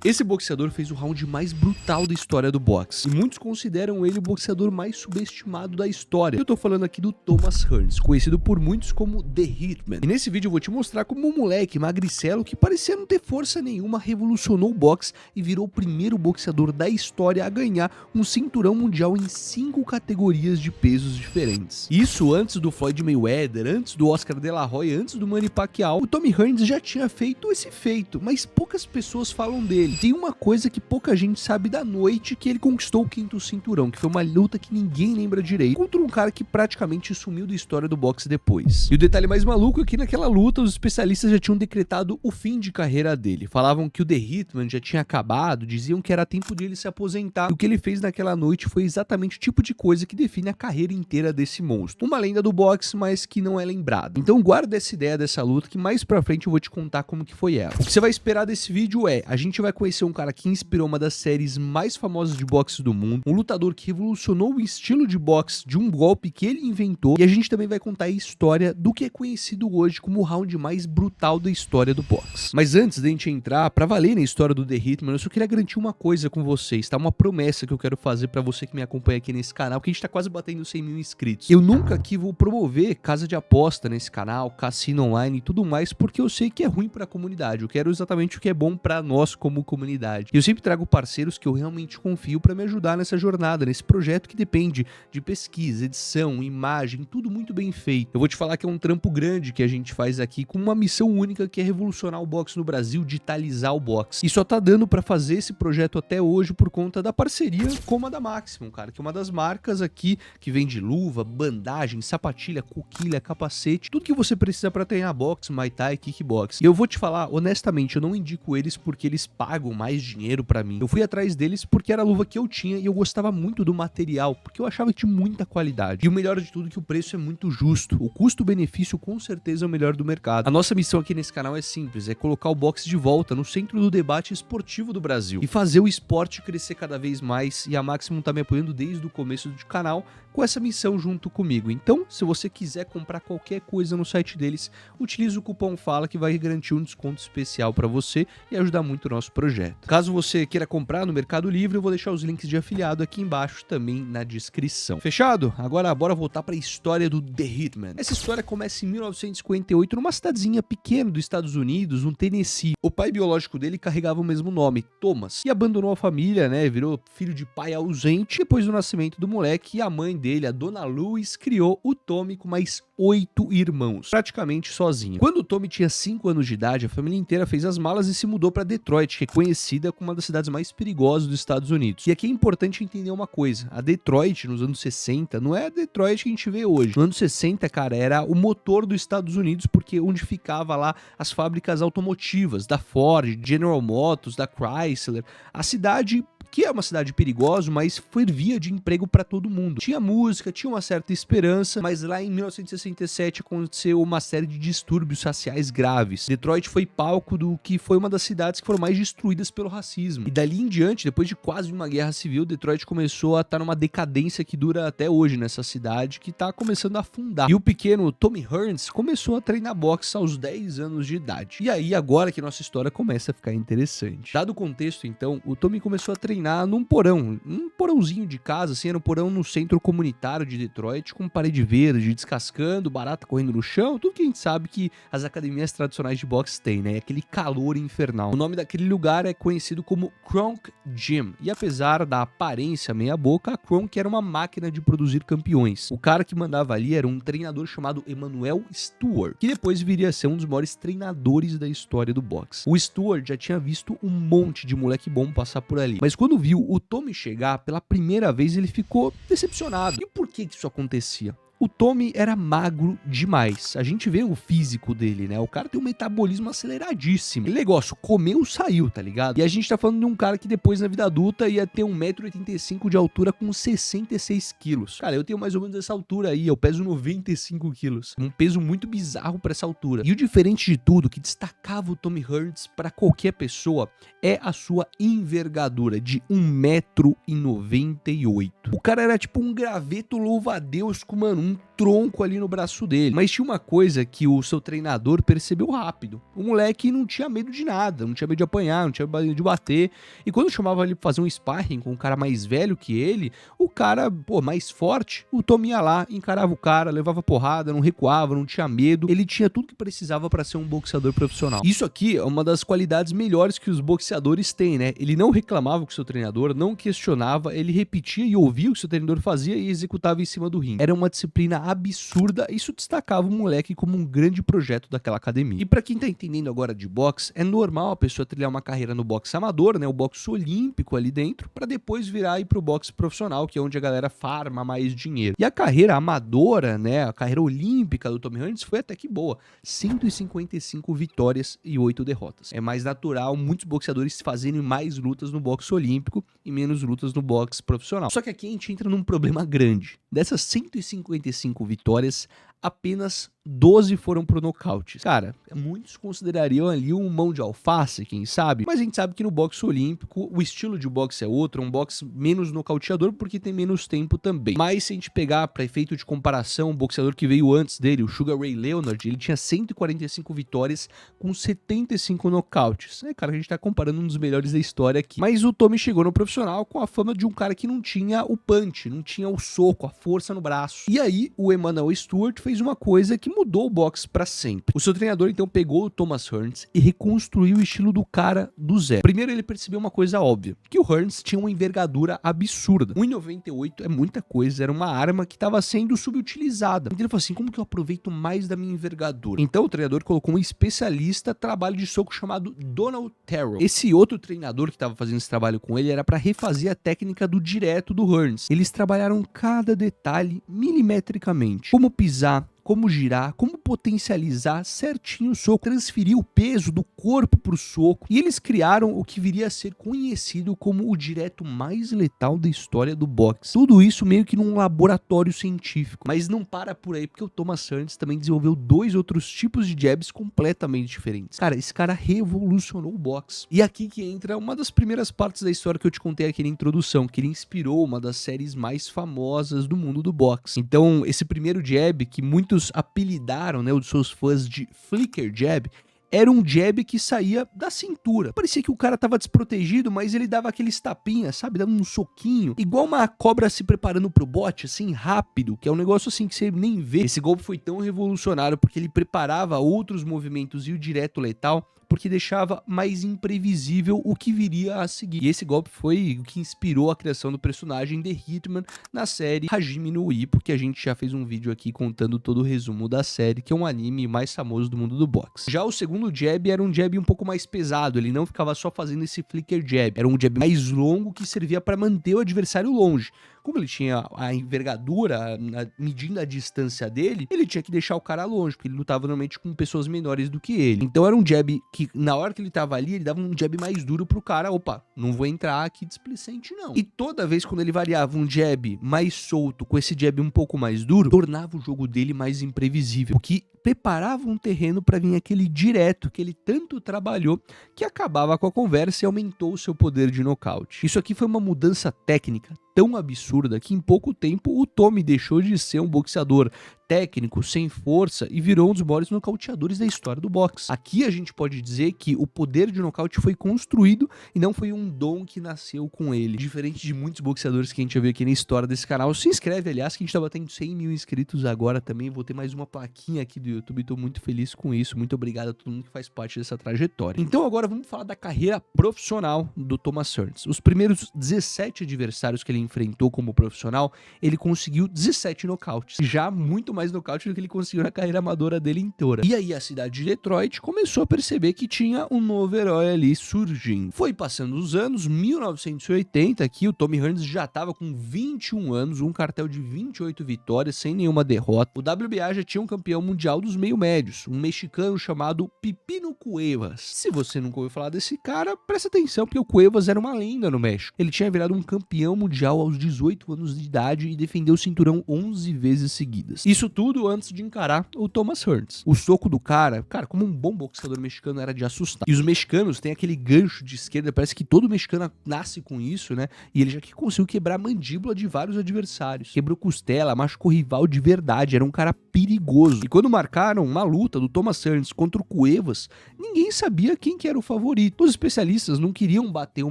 Esse boxeador fez o round mais brutal da história do boxe, e muitos consideram ele o boxeador mais subestimado da história. Eu tô falando aqui do Thomas Hearns, conhecido por muitos como The Hitman. E nesse vídeo eu vou te mostrar como um moleque magricelo que parecia não ter força nenhuma revolucionou o boxe e virou o primeiro boxeador da história a ganhar um cinturão mundial em 5 categorias de pesos diferentes. Isso antes do Floyd Mayweather, antes do Oscar De La Hoya, antes do Manny Pacquiao. O Tommy Hearns já tinha feito esse feito, mas poucas pessoas falam dele. Tem uma coisa que pouca gente sabe da noite que ele conquistou o 5º cinturão, que foi uma luta que ninguém lembra direito, contra um cara que praticamente sumiu da história do boxe depois. E o detalhe mais maluco é que naquela luta os especialistas já tinham decretado o fim de carreira dele. Falavam que o The Hitman já tinha acabado, diziam que era tempo de ele se aposentar. E o que ele fez naquela noite foi exatamente o tipo de coisa que define a carreira inteira desse monstro. Uma lenda do boxe, mas que não é lembrado. Então guarda essa ideia dessa luta que mais pra frente eu vou te contar como que foi ela. O que você vai esperar desse vídeo é, a gente vai conhecer um cara que inspirou uma das séries mais famosas de boxe do mundo, um lutador que revolucionou o estilo de boxe de um golpe que ele inventou, e a gente também vai contar a história do que é conhecido hoje como o round mais brutal da história do boxe. Mas antes da gente entrar pra valer na história do The Hitman, eu só queria garantir uma coisa com vocês, tá? Uma promessa que eu quero fazer pra você que me acompanha aqui nesse canal, que a gente tá quase batendo 100 mil inscritos. Eu nunca aqui vou promover casa de aposta nesse canal, cassino online e tudo mais, porque eu sei que é ruim pra comunidade. Eu quero exatamente o que é bom pra nós como comunidade. Eu sempre trago parceiros que eu realmente confio para me ajudar nessa jornada, nesse projeto que depende de pesquisa, edição, imagem, tudo muito bem feito. Eu vou te falar que é um trampo grande que a gente faz aqui com uma missão única que é revolucionar o boxe no Brasil, digitalizar o boxe. E só tá dando para fazer esse projeto até hoje por conta da parceria com a da Maximum, cara, que é uma das marcas aqui que vende luva, bandagem, sapatilha, coquilha, capacete, tudo que você precisa para treinar boxe, muay thai, kickbox. E eu vou te falar, honestamente, eu não indico eles porque eles pagam mais dinheiro pra mim. Eu fui atrás deles porque era a luva que eu tinha e eu gostava muito do material, porque eu achava que tinha muita qualidade. E o melhor de tudo é que o preço é muito justo. O custo-benefício com certeza é o melhor do mercado. A nossa missão aqui nesse canal é simples, é colocar o boxe de volta no centro do debate esportivo do Brasil e fazer o esporte crescer cada vez mais, e a Maximum tá me apoiando desde o começo do canal com essa missão junto comigo. Então, se você quiser comprar qualquer coisa no site deles, utilize o cupom FALA que vai garantir um desconto especial para você e ajudar muito o nosso projeto. Caso você queira comprar no Mercado Livre, eu vou deixar os links de afiliado aqui embaixo também na descrição. Fechado? Agora bora voltar para a história do The Hitman. Essa história começa em 1958 numa cidadezinha pequena dos Estados Unidos, no Tennessee. O pai biológico dele carregava o mesmo nome, Thomas, e abandonou a família, né? Virou filho de pai ausente depois do nascimento do moleque, e a mãe dele, a dona Louise, criou o Tommy com mais 8 irmãos, praticamente sozinho. Quando o Tommy tinha 5 anos de idade, a família inteira fez as malas e se mudou para Detroit, que é conhecida como uma das cidades mais perigosas dos Estados Unidos. E aqui é importante entender uma coisa, a Detroit nos anos 60 não é a Detroit que a gente vê hoje. Nos anos 60, cara, era o motor dos Estados Unidos, porque onde ficava lá as fábricas automotivas da Ford, General Motors, da Chrysler. A cidade, que é uma cidade perigosa, mas fervia de emprego para todo mundo. Tinha música, tinha uma certa esperança, mas lá em 1967 aconteceu uma série de distúrbios raciais graves. Detroit foi palco do que foi uma das cidades que foram mais destruídas pelo racismo. E dali em diante, depois de quase uma guerra civil, Detroit começou a estar numa decadência que dura até hoje nessa cidade, que tá começando a afundar. E o pequeno Tommy Hearns começou a treinar boxe aos 10 anos de idade. E aí, agora que nossa história começa a ficar interessante. Dado o contexto, então, o Tommy começou a treinar num porão, um porãozinho de casa, assim, era um porão no centro comunitário de Detroit, com parede verde, descascando, barata correndo no chão, tudo que a gente sabe que as academias tradicionais de boxe têm, né? Aquele calor infernal. O nome daquele lugar é conhecido como Kronk Gym, e apesar da aparência meia boca, a Kronk era uma máquina de produzir campeões. O cara que mandava ali era um treinador chamado Emanuel Stewart, que depois viria a ser um dos maiores treinadores da história do boxe. O Stewart já tinha visto um monte de moleque bom passar por ali, mas quando viu o Tommy chegar pela primeira vez, ele ficou decepcionado. E por que isso acontecia? O Tommy era magro demais. A gente vê o físico dele, né? O cara tem um metabolismo aceleradíssimo. Aquele negócio, comeu, saiu, tá ligado? E a gente tá falando de um cara que depois na vida adulta ia ter 1,85 m de altura com 66 quilos. Cara, eu tenho mais ou menos essa altura aí, eu peso 95 quilos. Um peso muito bizarro pra essa altura. E o diferente de tudo, que destacava o Tommy Hearns pra qualquer pessoa, é a sua envergadura de 1,98 m. O cara era tipo um graveto louva-a-Deus com, mano, um tronco ali no braço dele. Mas tinha uma coisa que o seu treinador percebeu rápido. O moleque não tinha medo de nada, não tinha medo de apanhar, não tinha medo de bater. E quando chamava ele pra fazer um sparring com um cara mais velho que ele, o cara, pô, mais forte, o Tommy ia lá, encarava o cara, levava porrada, não recuava, não tinha medo. Ele tinha tudo que precisava pra ser um boxeador profissional. Isso aqui é uma das qualidades melhores que os boxeadores têm, né? Ele não reclamava com o seu treinador, não questionava, ele repetia e ouvia o que o seu treinador fazia e executava em cima do ringue. Era uma disciplina absurda, isso destacava o moleque como um grande projeto daquela academia. E pra quem tá entendendo agora de boxe, é normal a pessoa trilhar uma carreira no boxe amador, né? O boxe olímpico ali dentro, pra depois virar e ir pro boxe profissional, que é onde a galera farma mais dinheiro. E a carreira amadora, né? A carreira olímpica do Tommy Hearns foi até que boa. 155 vitórias e 8 derrotas. É mais natural muitos boxeadores fazerem mais lutas no boxe olímpico e menos lutas no boxe profissional. Só que aqui a gente entra num problema grande. Dessas 155 vitórias, apenas 12 foram pro nocaute. Cara, muitos considerariam ali um mão de alface, quem sabe? Mas a gente sabe que no boxe olímpico, o estilo de boxe é outro, um boxe menos nocauteador porque tem menos tempo também. Mas se a gente pegar para efeito de comparação, o boxeador que veio antes dele, o Sugar Ray Leonard, ele tinha 145 vitórias com 75 nocautes. É, cara, a gente tá comparando um dos melhores da história aqui. Mas o Tommy chegou no profissional com a fama de um cara que não tinha o punch, não tinha o soco, a força no braço. E aí, o Emanuel Stewart fez uma coisa que mudou o boxe pra sempre. O seu treinador então pegou o Thomas Hearns e reconstruiu o estilo do cara do zero. Primeiro ele percebeu uma coisa óbvia, que o Hearns tinha uma envergadura absurda. 1,98 é muita coisa, era uma arma que estava sendo subutilizada. Então ele falou assim, como que eu aproveito mais da minha envergadura? Então o treinador colocou um especialista trabalho de soco chamado Donald Terrell. Esse outro treinador que estava fazendo esse trabalho com ele era para refazer a técnica do direto do Hearns. Eles trabalharam cada detalhe milimetricamente. Como pisar, como girar, como potencializar certinho o soco, transferir o peso do corpo para o soco. E eles criaram o que viria a ser conhecido como o direto mais letal da história do boxe. Tudo isso meio que num laboratório científico. Mas não para por aí, porque o Thomas Hearns também desenvolveu 2 outros tipos de jabs completamente diferentes. Cara, esse cara revolucionou o boxe. E aqui que entra uma das primeiras partes da história que eu te contei aqui na introdução, que ele inspirou uma das séries mais famosas do mundo do boxe. Então, esse primeiro jab, que muitos apelidaram, né, os seus fãs de Flicker Jab, era um jab que saía da cintura. Parecia que o cara tava desprotegido, mas ele dava aqueles tapinhas, sabe? Dava um soquinho. Igual uma cobra se preparando pro bote, assim, rápido, que é um negócio assim que você nem vê. Esse golpe foi tão revolucionário porque ele preparava outros movimentos e o direto letal, porque deixava mais imprevisível o que viria a seguir. E esse golpe foi o que inspirou a criação do personagem The Hitman na série Hajime no Ippo, porque a gente já fez um vídeo aqui contando todo o resumo da série, que é um anime mais famoso do mundo do boxe. Já o segundo jab era um jab um pouco mais pesado, ele não ficava só fazendo esse flicker jab, era um jab mais longo que servia para manter o adversário longe. Como ele tinha a envergadura, medindo a distância dele, ele tinha que deixar o cara longe, porque ele lutava normalmente com pessoas menores do que ele. Então era um jab que, na hora que ele tava ali, ele dava um jab mais duro pro cara. Opa, não vou entrar aqui displicente, não. E toda vez quando ele variava um jab mais solto com esse jab um pouco mais duro, tornava o jogo dele mais imprevisível, o que preparava um terreno para vir aquele direto que ele tanto trabalhou, que acabava com a conversa e aumentou o seu poder de nocaute. Isso aqui foi uma mudança técnica tão absurda que em pouco tempo o Tommy deixou de ser um boxeador técnico, sem força, e virou um dos maiores nocauteadores da história do boxe. Aqui a gente pode dizer que o poder de nocaute foi construído e não foi um dom que nasceu com ele. Diferente de muitos boxeadores que a gente já viu aqui na história desse canal. Se inscreve, aliás, que a gente tá batendo 100 mil inscritos agora também. Vou ter mais uma plaquinha aqui do YouTube, tô muito feliz com isso. Muito obrigado a todo mundo que faz parte dessa trajetória. Então agora vamos falar da carreira profissional do Thomas Hearns. Os primeiros 17 adversários que ele enfrentou como profissional, ele conseguiu 17 nocautes. Já muito mais nocaute do que ele conseguiu na carreira amadora dele inteira. E aí a cidade de Detroit começou a perceber que tinha um novo herói ali surgindo. Foi passando os anos, 1980 aqui, o Tommy Hearns já estava com 21 anos, um cartel de 28 vitórias, sem nenhuma derrota. O WBA já tinha um campeão mundial dos meio-médios, um mexicano chamado Pipino Cuevas. Se você nunca ouviu falar desse cara, presta atenção, porque o Cuevas era uma lenda no México. Ele tinha virado um campeão mundial mundial aos 18 anos de idade e defendeu o cinturão 11 vezes seguidas. Isso tudo antes de encarar o Thomas Hearns. O soco do cara, como um bom boxeador mexicano, era de assustar. E os mexicanos têm aquele gancho de esquerda, parece que todo mexicano nasce com isso, né? E ele já que conseguiu quebrar a mandíbula de vários adversários. Quebrou costela, machucou rival de verdade, era um cara perigoso. E quando marcaram uma luta do Thomas Hearns contra o Cuevas, ninguém sabia quem que era o favorito. Os especialistas não queriam bater o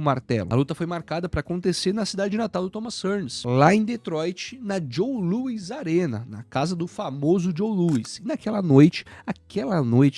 martelo. A luta foi marcada para acontecer na cidade natal do Thomas Hearns, lá em Detroit, na Joe Louis Arena, na casa do famoso Joe Louis. E naquela noite,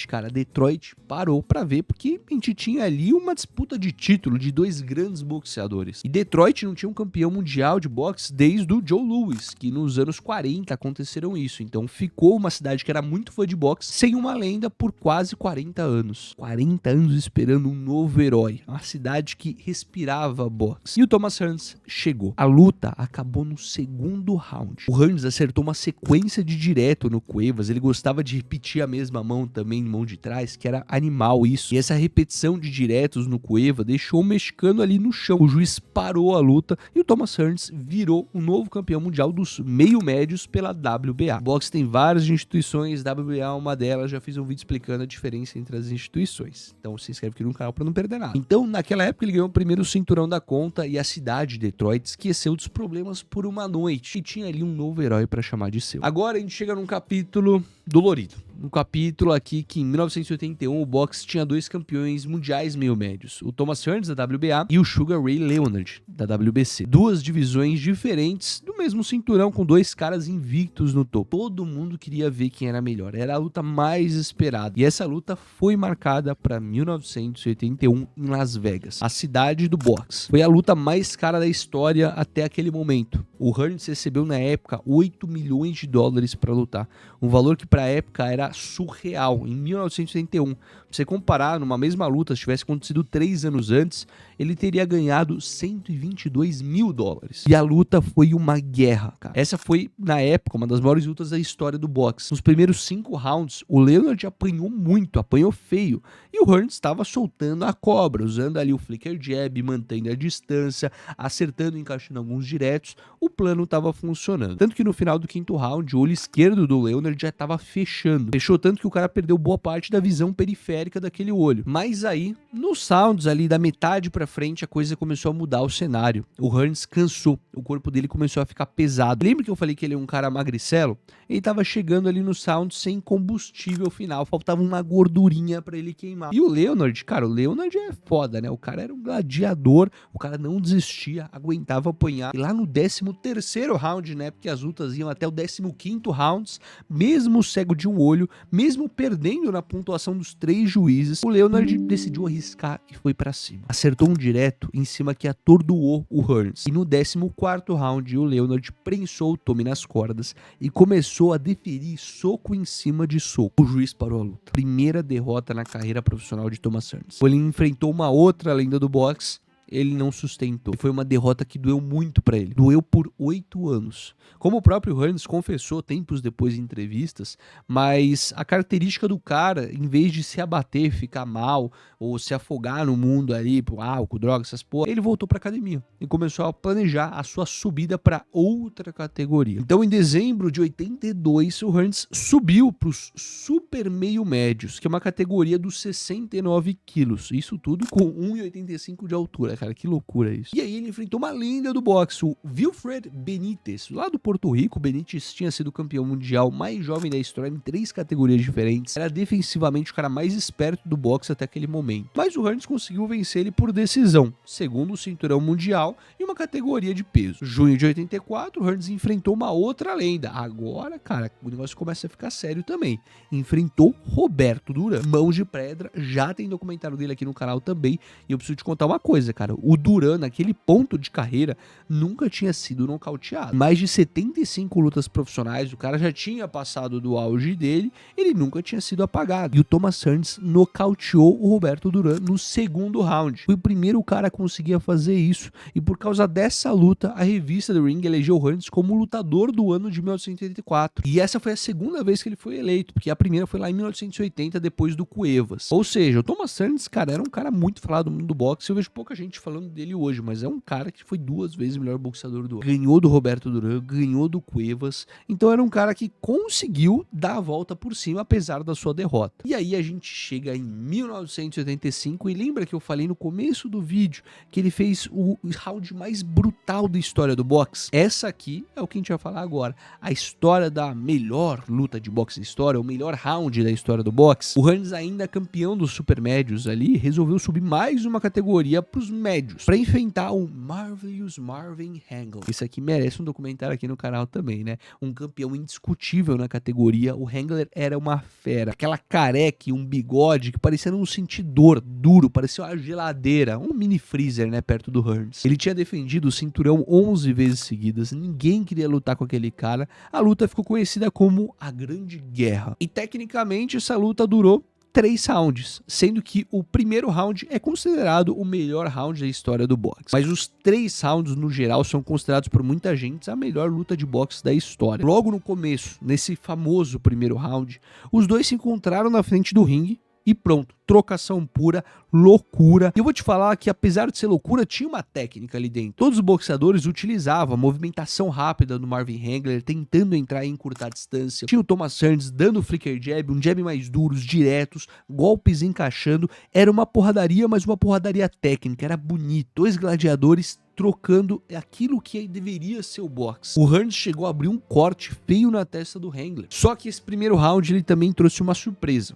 cara, Detroit parou para ver, porque a gente tinha ali uma disputa de título de dois grandes boxeadores. E Detroit não tinha um campeão mundial de boxe desde o Joe Louis, que nos anos 40 aconteceram isso. Então ficou uma cidade que era muito fã de boxe, sem uma lenda por quase 40 anos. 40 anos esperando um novo herói. Uma cidade que respirava boxe. E o Thomas Hearns chegou. A luta acabou no segundo round. O Hearns acertou uma sequência de direto no Cuevas. Ele gostava de repetir a mesma mão também, mão de trás, que era animal isso. E essa repetição de diretos no Cueva deixou o mexicano ali no chão. O juiz parou a luta e o Thomas Hearns virou o novo campeão mundial dos meio-médios pela WBA. O boxe tem várias instituições, WBA é uma delas. Já fiz um vídeo explicando a diferença entre as instituições. Então se inscreve aqui no canal para não perder nada. Então, naquela época, ele ganhou o primeiro cinturão da conta e a cidade de Detroit esqueceu dos problemas por uma noite e tinha ali um novo herói para chamar de seu. Agora a gente chega num capítulo dolorido. Um capítulo aqui que em 1981 o boxe tinha dois campeões mundiais meio-médios, o Thomas Hearns da WBA e o Sugar Ray Leonard da WBC. Duas divisões diferentes do mesmo cinturão com dois caras invictos no topo. Todo mundo queria ver quem era melhor, era a luta mais esperada. E essa luta foi marcada para 1981 em Las Vegas, a cidade do boxe. Foi a luta mais cara da história até aquele momento. O Hearns recebeu na época 8 milhões de dólares para lutar, um valor que para a época era surreal. Em 1981, pra você comparar, numa mesma luta, se tivesse acontecido 3 anos antes, ele teria ganhado 122 mil dólares. E a luta foi uma guerra, cara. Essa foi, na época, uma das maiores lutas da história do boxe. Nos primeiros 5 rounds, o Leonard apanhou muito, apanhou feio. E o Hearns estava soltando a cobra, usando ali o flicker jab, mantendo a distância, acertando e encaixando alguns diretos. O plano estava funcionando. Tanto que no final do 5º round, o olho esquerdo do Leonard já estava fechando. Fechou tanto que o cara perdeu boa parte da visão periférica daquele olho. Mas aí, nos rounds ali da metade pra frente, a coisa começou a mudar o cenário. O Hearns cansou, o corpo dele começou a ficar pesado. Lembra que eu falei que ele é um cara magricelo? Ele tava chegando ali nos rounds sem combustível final, faltava uma gordurinha pra ele queimar. E o Leonard, cara, o Leonard é foda, né? O cara era um gladiador, o cara não desistia, aguentava apanhar. E lá no 13º round, né? Porque as lutas iam até o 15º round, mesmo cego de um olho, mesmo perdendo na pontuação dos 3 juízes, o Leonard decidiu arriscar e foi pra cima. Acertou um direto em cima que atordoou o Hearns. E no 14º round, o Leonard prensou o Tommy nas cordas e começou a deferir soco em cima de soco. O juiz parou a luta. Primeira derrota na carreira profissional de Thomas Hearns. Ele enfrentou uma outra lenda do boxe, ele não sustentou. Foi uma derrota que doeu muito pra ele. Doeu por 8 anos. Como o próprio Hearns confessou tempos depois em entrevistas, mas a característica do cara, em vez de se abater, ficar mal, ou se afogar no mundo ali, por álcool, drogas, essas porra, ele voltou pra academia e começou a planejar a sua subida pra outra categoria. Então, em dezembro de 82, o Hearns subiu pros super meio médios, que é uma categoria dos 69 quilos. Isso tudo com 1,85 de altura. Cara, que loucura isso. E aí ele enfrentou uma lenda do boxe, o Wilfred Benítez, lá do Porto Rico. O Benítez tinha sido campeão mundial mais jovem da história em 3 categorias diferentes. Era defensivamente o cara mais esperto do boxe até aquele momento. Mas o Hearns conseguiu vencer ele por decisão, segundo o cinturão mundial e uma categoria de peso. Junho de 84, o Hearns enfrentou uma outra lenda. Agora, cara, o negócio começa a ficar sério também. Enfrentou Roberto Duran. Mãos de pedra, já tem documentário dele aqui no canal também. E eu preciso te contar uma coisa, cara. O Duran, naquele ponto de carreira, nunca tinha sido nocauteado. Mais de 75 lutas profissionais, o cara já tinha passado do auge dele, ele nunca tinha sido apagado. E o Thomas Hearns nocauteou o Roberto Duran no 2º round. Foi o primeiro cara a conseguir fazer isso. E por causa dessa luta, a revista The Ring elegeu o Hearns como o lutador do ano de 1984. E essa foi a segunda vez que ele foi eleito, porque a primeira foi lá em 1980, depois do Cuevas. Ou seja, o Thomas Hearns, cara, era um cara muito falado no mundo do boxe. Eu vejo pouca gente gente falando dele hoje, mas é um cara que foi 2 vezes o melhor boxeador do ano. Ganhou do Roberto Duran, ganhou do Cuevas, então era um cara que conseguiu dar a volta por cima, apesar da sua derrota. E aí a gente chega em 1985 e lembra que eu falei no começo do vídeo que ele fez o round mais brutal da história do boxe? Essa aqui é o que a gente vai falar agora, a história da melhor luta de boxe da história, o melhor round da história do boxe. O Hearns, ainda campeão dos super médios ali, resolveu subir mais uma categoria para os médios, para enfrentar o Marvelous Marvin Hagler. Esse aqui merece um documentário aqui no canal também, né? Um campeão indiscutível na categoria. O Hagler era uma fera, aquela careca e um bigode que parecia um sentidor duro, parecia uma geladeira, um mini freezer, né, perto do Hearns. Ele tinha defendido o cinturão 11 vezes seguidas, ninguém queria lutar com aquele cara. A luta ficou conhecida como a Grande Guerra. E tecnicamente essa luta durou 3 rounds, sendo que o primeiro round é considerado o melhor round da história do boxe. Mas os 3 rounds, no geral, são considerados por muita gente a melhor luta de boxe da história. Logo no começo, nesse famoso primeiro round, os dois se encontraram na frente do ringue e pronto, trocação pura, loucura. E eu vou te falar que, apesar de ser loucura, tinha uma técnica ali dentro. Todos os boxeadores utilizavam a movimentação rápida do Marvin Hagler, tentando entrar e encurtar a distância. Tinha o Thomas Hearns dando flicker jab, um jab mais duros, diretos, golpes encaixando. Era uma porradaria, mas uma porradaria técnica, era bonito. 2 gladiadores trocando aquilo que deveria ser o boxe. O Hearns chegou a abrir um corte feio na testa do Hagler. Só que esse primeiro round ele também trouxe uma surpresa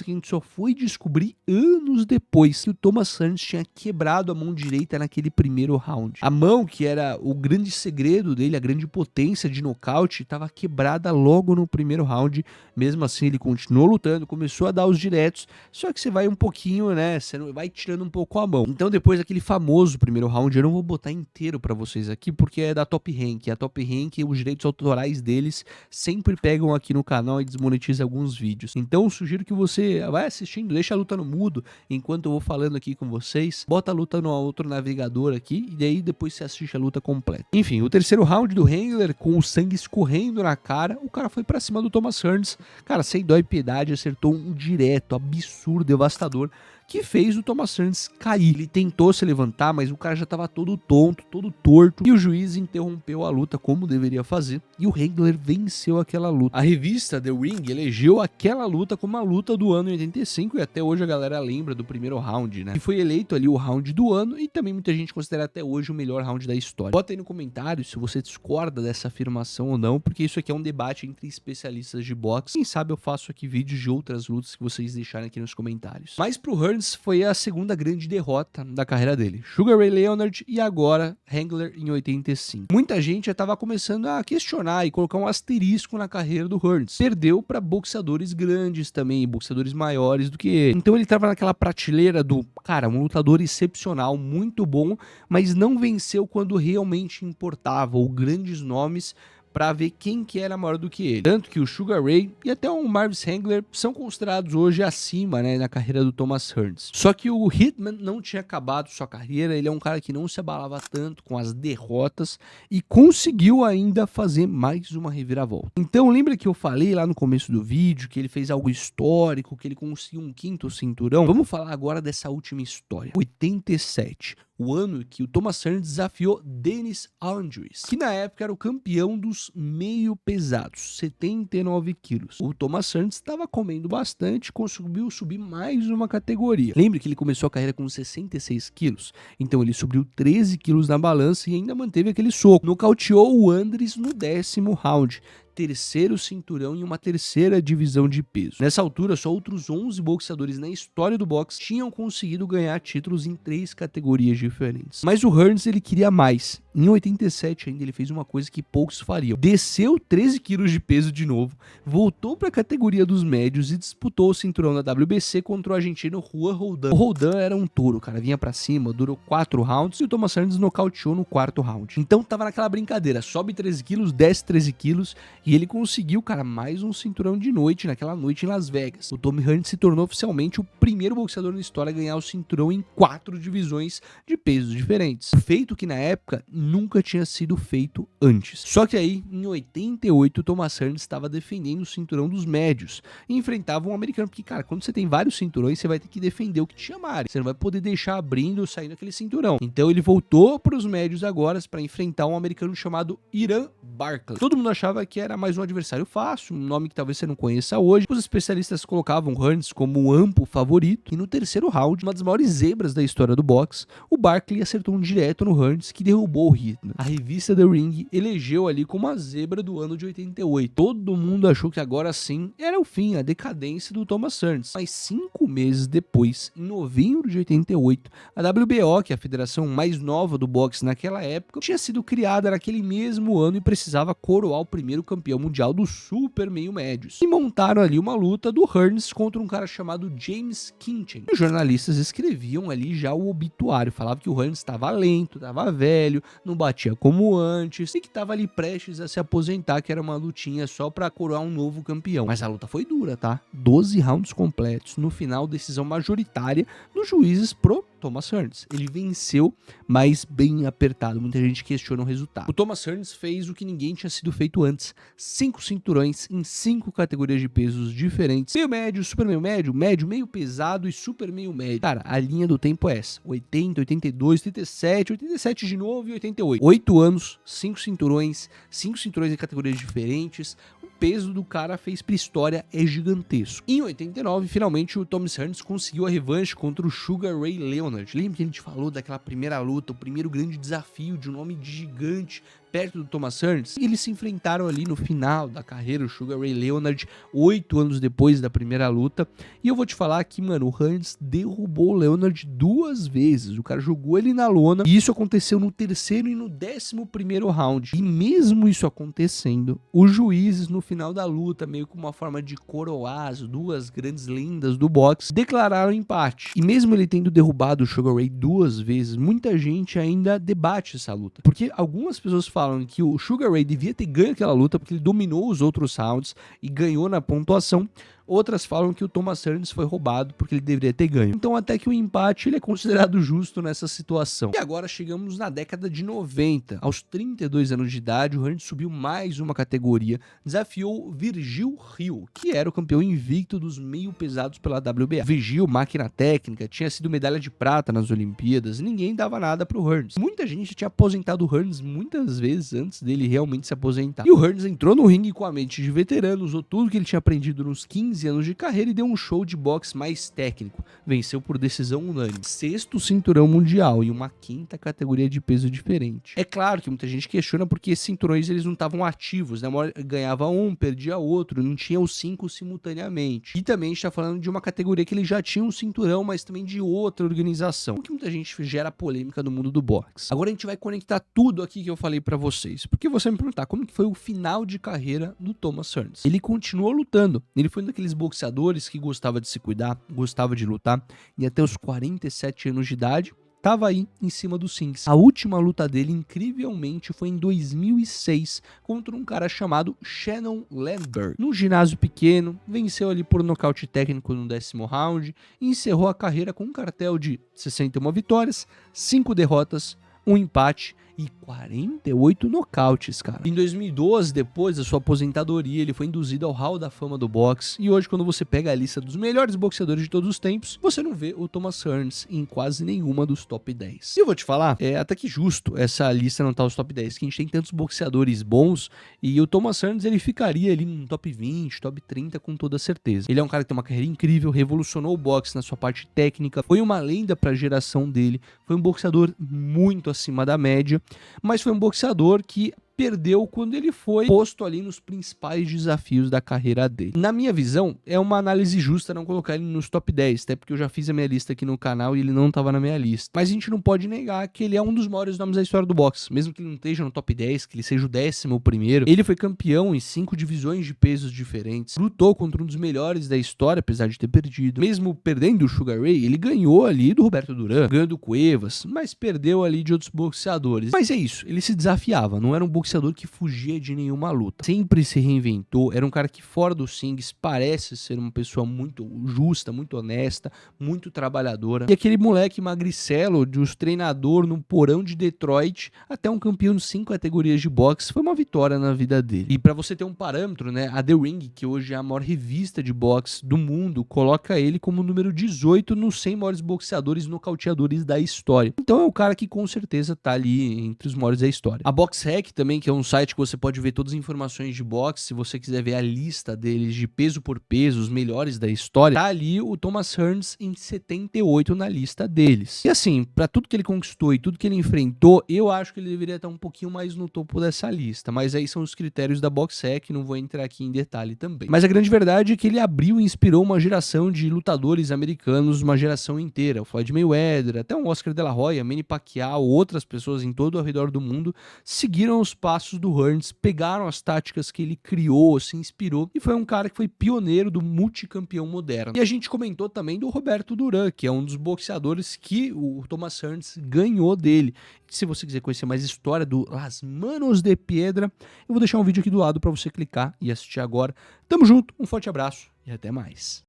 que a gente só foi descobrir anos depois, que o Thomas Hearns tinha quebrado a mão direita naquele primeiro round. A mão, que era o grande segredo dele, a grande potência de nocaute, estava quebrada logo no primeiro round. Mesmo assim ele continuou lutando, começou a dar os diretos, só que você vai um pouquinho, né, você vai tirando um pouco a mão. Então depois daquele famoso primeiro round, eu não vou botar inteiro pra vocês aqui, porque é da Top Rank. A Top Rank, os direitos autorais deles sempre pegam aqui no canal e desmonetizam alguns vídeos. Então eu sugiro que você vai assistindo, deixa a luta no mudo, enquanto eu vou falando aqui com vocês. Bota a luta no outro navegador aqui, e daí depois você assiste a luta completa. Enfim, o terceiro round do Hagler, com o sangue escorrendo na cara, o cara foi pra cima do Thomas Hearns. Cara, sem dó e piedade, acertou um direto, absurdo, devastador, que fez o Thomas Hearns cair. Ele tentou se levantar, mas o cara já estava todo tonto, todo torto, e o juiz interrompeu a luta como deveria fazer, e o Hagler venceu aquela luta. A revista The Ring elegeu aquela luta como a luta do ano em 85, e até hoje a galera lembra do primeiro round, né? E foi eleito ali o round do ano, e também muita gente considera até hoje o melhor round da história. Bota aí no comentário se você discorda dessa afirmação ou não, porque isso aqui é um debate entre especialistas de boxe. Quem sabe eu faço aqui vídeos de outras lutas que vocês deixarem aqui nos comentários. Mas pro Hearns foi a segunda grande derrota da carreira dele. Sugar Ray Leonard e agora Hagler em 85. Muita gente já estava começando a questionar e colocar um asterisco na carreira do Hearns. Perdeu para boxeadores grandes também, boxeadores maiores do que ele. Então ele estava naquela prateleira do, cara, um lutador excepcional, muito bom, mas não venceu quando realmente importava, ou grandes nomes, para ver quem que era maior do que ele. Tanto que o Sugar Ray e até o Marvis Hagler são considerados hoje acima, né, na carreira do Thomas Hearns. Só que o Hitman não tinha acabado sua carreira, ele é um cara que não se abalava tanto com as derrotas e conseguiu ainda fazer mais uma reviravolta. Então lembra que eu falei lá no começo do vídeo que ele fez algo histórico, que ele conseguiu um 5º cinturão? Vamos falar agora dessa última história. 87. O ano que o Thomas Hearns desafiou Dennis Andrews, que na época era o campeão dos meio pesados, 79 quilos. O Thomas Hearns estava comendo bastante, conseguiu subir mais uma categoria. Lembra que ele começou a carreira com 66 quilos? Então ele subiu 13 quilos na balança e ainda manteve aquele soco. Nocauteou o Andrews no 10º round. 3º cinturão em uma 3ª divisão de peso. Nessa altura, só outros 11 boxeadores na história do boxe tinham conseguido ganhar títulos em 3 categorias diferentes. Mas o Hearns, ele queria mais. Em 87 ainda ele fez uma coisa que poucos fariam. Desceu 13 quilos de peso de novo, voltou para a categoria dos médios e disputou o cinturão da WBC contra o argentino Juan Roldan. O Roldan era um touro, cara, vinha para cima, durou 4 rounds e o Thomas Hearns nocauteou no 4º round. Então tava naquela brincadeira, sobe 13 quilos, desce 13 quilos, e ele conseguiu, cara, mais um cinturão de noite, naquela noite em Las Vegas. O Tommy Hearns se tornou oficialmente o primeiro boxeador na história a ganhar o cinturão em 4 divisões de pesos diferentes. O feito que na época nunca tinha sido feito antes. Só que aí, em 88, o Thomas Hearns estava defendendo o cinturão dos médios e enfrentava um americano, porque, cara, quando você tem vários cinturões, você vai ter que defender o que te chamarem. Você não vai poder deixar abrindo ou saindo aquele cinturão. Então ele voltou para os médios agora para enfrentar um americano chamado Iran Barkley. Todo mundo achava que era mais um adversário fácil, um nome que talvez você não conheça hoje. Os especialistas colocavam Hearns como um amplo favorito. E no terceiro round, uma das maiores zebras da história do boxe, o Barkley acertou um direto no Hearns que derrubou o Hitman. A revista The Ring elegeu ali como a zebra do ano de 88. Todo mundo achou que agora sim era o fim, a decadência do Thomas Hearns. Mas 5 meses depois, em novembro de 88, a WBO, que é a federação mais nova do boxe naquela época, tinha sido criada naquele mesmo ano e precisava coroar o primeiro campeão mundial do super meio médios. E montaram ali uma luta do Hearns contra um cara chamado James Kinchen. Os jornalistas escreviam ali já o obituário, falavam que o Hearns estava lento, estava velho, não batia como antes e que estava ali prestes a se aposentar, que era uma lutinha só para coroar um novo campeão. Mas a luta foi dura, tá? 12 rounds completos, no final decisão majoritária dos juízes pro Thomas Hearns. Ele venceu, mas bem apertado. Muita gente questiona o resultado. O Thomas Hearns fez o que ninguém tinha sido feito antes. 5 cinturões em 5 categorias de pesos diferentes. Meio médio, super meio médio, médio, meio pesado e super meio médio. Cara, a linha do tempo é essa. 80, 82, 87, 87 de novo e 88. 8 anos, 5 cinturões em categorias diferentes. O peso do cara fez pra história é gigantesco. Em 89, finalmente, o Thomas Hearns conseguiu a revanche contra o Sugar Ray Leonard. Lembra que a gente falou daquela primeira luta, o primeiro grande desafio de um nome gigante perto do Thomas Hearns? E eles se enfrentaram ali no final da carreira, o Sugar Ray Leonard, 8 anos depois da primeira luta. E eu vou te falar que, mano, o Hearns derrubou o Leonard 2 vezes. O cara jogou ele na lona e isso aconteceu no terceiro e no 11º round. E mesmo isso acontecendo, os juízes no final da luta, meio como uma forma de coroar as duas grandes lendas do boxe, declararam empate. E mesmo ele tendo derrubado o Sugar Ray 2 vezes, muita gente ainda debate essa luta. Porque algumas pessoas falam que o Sugar Ray devia ter ganho aquela luta porque ele dominou os outros rounds e ganhou na pontuação. Outras falam que o Thomas Hearns foi roubado porque ele deveria ter ganho. Então até que o empate ele é considerado justo nessa situação. E agora chegamos na década de 90. Aos 32 anos de idade, o Hearns subiu mais uma categoria, desafiou Virgil Hill, que era o campeão invicto dos meio pesados pela WBA. Virgil, máquina técnica, tinha sido medalha de prata nas Olimpíadas e ninguém dava nada pro Hearns. Muita gente tinha aposentado o Hearns muitas vezes antes dele realmente se aposentar. E o Hearns entrou no ringue com a mente de veterano, usou tudo que ele tinha aprendido nos 15 anos de carreira e deu um show de boxe mais técnico. Venceu por decisão unânime. 6º cinturão mundial e uma 5ª categoria de peso diferente. É claro que muita gente questiona porque esses cinturões eles não estavam ativos, né? Ganhava um, perdia outro, não tinha os 5 simultaneamente. E também a gente tá falando de uma categoria que ele já tinha um cinturão, mas também de outra organização. O que muita gente gera polêmica no mundo do boxe. Agora a gente vai conectar tudo aqui que eu falei pra vocês. Porque você me perguntar como que foi o final de carreira do Thomas Hearns. Ele continuou lutando. Ele foi um daqueles boxeadores que gostava de se cuidar, gostava de lutar, e até os 47 anos de idade, tava aí em cima dos rings. A última luta dele, incrivelmente, foi em 2006, contra um cara chamado Shannon Landberg. Num ginásio pequeno, venceu ali por nocaute técnico no 10º round, e encerrou a carreira com um cartel de 61 vitórias, 5 derrotas, 1 empate e 48 nocautes, cara. Em 2012, depois da sua aposentadoria, ele foi induzido ao Hall da Fama do boxe. E hoje, quando você pega a lista dos melhores boxeadores de todos os tempos, você não vê o Thomas Hearns em quase nenhuma dos top 10. E eu vou te falar, é até que justo essa lista não tá nos top 10, que a gente tem tantos boxeadores bons, e o Thomas Hearns, ele ficaria ali no top 20, top 30 com toda certeza. Ele é um cara que tem uma carreira incrível, revolucionou o boxe na sua parte técnica, foi uma lenda pra geração dele, foi um boxeador muito acima da média, mas foi um boxeador que perdeu quando ele foi posto ali nos principais desafios da carreira dele. Na minha visão, é uma análise justa não colocar ele nos top 10, até porque eu já fiz a minha lista aqui no canal e ele não estava na minha lista. Mas a gente não pode negar que ele é um dos maiores nomes da história do boxe, mesmo que ele não esteja no top 10, que ele seja o 11º. Ele foi campeão em 5 divisões de pesos diferentes, lutou contra um dos melhores da história, apesar de ter perdido. Mesmo perdendo o Sugar Ray, ele ganhou ali do Roberto Duran, ganhou do Cuevas, mas perdeu ali de outros boxeadores. Mas é isso, ele se desafiava, não era um boxeador que fugia de nenhuma luta. Sempre se reinventou, era um cara que fora dos rings parece ser uma pessoa muito justa, muito honesta, muito trabalhadora. E aquele moleque magricelo de os treinador no porão de Detroit, até um campeão de 5 categorias de boxe, foi uma vitória na vida dele. E pra você ter um parâmetro, né, a The Ring, que hoje é a maior revista de boxe do mundo, coloca ele como número 18 nos 100 maiores boxeadores nocauteadores da história. Então é o cara que com certeza tá ali entre os maiores da história. A BoxRec também, que é um site que você pode ver todas as informações de boxe, se você quiser ver a lista deles de peso por peso, os melhores da história, tá ali o Thomas Hearns em 78 na lista deles. E assim, pra tudo que ele conquistou e tudo que ele enfrentou, eu acho que ele deveria estar um pouquinho mais no topo dessa lista, mas aí são os critérios da BoxRec, não vou entrar aqui em detalhe também. Mas a grande verdade é que ele abriu e inspirou uma geração de lutadores americanos, uma geração inteira. O Floyd Mayweather, até um Oscar de la Hoya, Manny Pacquiao, outras pessoas em todo ao redor do mundo seguiram os passos do Hearns, pegaram as táticas que ele criou, se inspirou, e foi um cara que foi pioneiro do multicampeão moderno. E a gente comentou também do Roberto Duran, que é um dos boxeadores que o Thomas Hearns ganhou dele. Se você quiser conhecer mais história do Las Manos de Piedra, eu vou deixar um vídeo aqui do lado para você clicar e assistir agora. Tamo junto, um forte abraço e até mais.